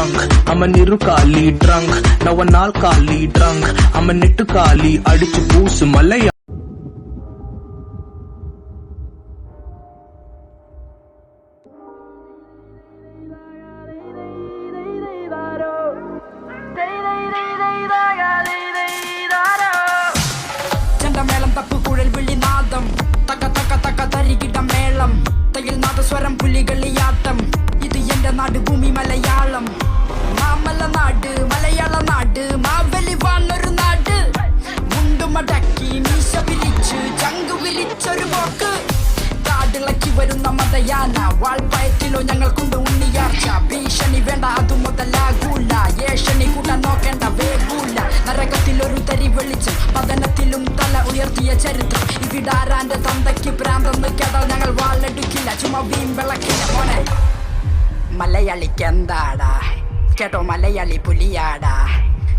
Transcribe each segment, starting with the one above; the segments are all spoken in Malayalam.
drunk. I'm a nirukali drunk. Now an alkali drunk. I'm a nittukali adichu poosu malaya. മേളം തപ്പു കുഴൽ വിളിനാദം തക്ക തക്ക തക്ക തരികിട മേളം തയ്യൽ നാദസ്വരം പുലികളിയാട്ടം ഇത് എന്റെ നാട് ഭൂമി മലയാളം മാമല നാട് മലയാള നാട് മാവലി വാണൊരു നാട് മുണ്ടുമടക്കി മീശ വിരിച്ച് ചങ്കു വിരിച്ചൊരു പോക്ക് കാടിളക്കി വരുന്ന മതയാന വാൾപ്പയറ്റിലോ ഞങ്ങൾക്കുണ്ട് ഉണ്ണിയാർച്ച ഭീഷണി വേണ്ട അതു മുതലാകൂല ഏഷണി കൂട്ടാൻ നോക്കേണ്ട വേഗൂല നരകത്തിലൊരു തരി വെളിച്ചം പതനത്തിലും തല ഉയർത്തിയ ചരിത്രം ഇവിടാരാന്റെ തന്തയ്ക്ക് പ്രാന്തെന്ന് കേട്ടാൽ ഞങ്ങൾ വാളെടുക്കില്ല ചുമ വീം വിളക്കില്ല മോനെ മലയാളിക്ക് എന്താടാ കേട്ടോ മലയാളി പുലിയാടാ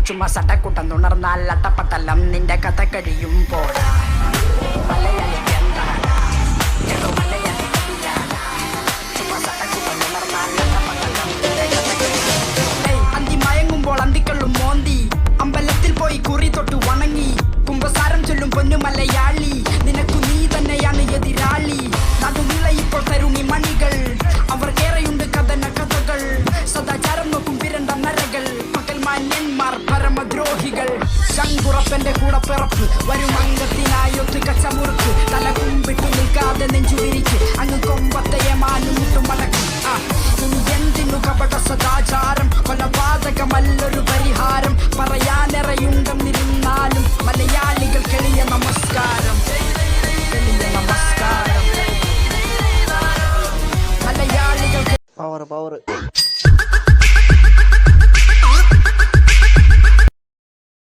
ചുമ സട്ടക്കൂട്ടം തുണർന്നാൽ അട്ടപ്പട്ടലം നിന്റെ കഥ കഴിയും പോടാ മലയാളിക്ക് എന്താടാ കേട്ടോ മലയാളി പുലിയാടാ ചുമ സട്ടക്കൂട്ടം തുണർന്നാൽ അട്ടപ്പട്ടലം നിന്റെ കഥ കഴിയും അന്തി മയങ്ങുമ്പോൾ അന്തിക്കള്ളും മോന്തി അമ്പലത്തിൽ പോയി കുറി തൊട്ടു വണങ്ങി കുംഭസാരം ചൊല്ലും പൊന്നു മലയാളി നിനക്കു നീ തന്നെയാണ് എതിരാളി നടുവിള ഇപ്പോൾ തരുണി മണികൾ അവർക്കേറെയുണ്ട് കഥന കഥകൾ സദാചാരം നോക്കും പിരണ്ട നരകൾ പകൽ മാന്യന്മാർ പരമദ്രോഹികൾ ശങ്കുറപ്പന്റെ കൂടെ പിറപ്പ് വരും അംഗത്തിനായൊത്ത് കച്ചമുറുക്ക് തല കുമ്പിട്ടു നിൽക്കാതെ നെഞ്ചു വിരിക്ക് അങ്ങ് കൊമ്പത്തെ മാനും മുട്ടും മടക്കും ഇനി എന്തിനു കപട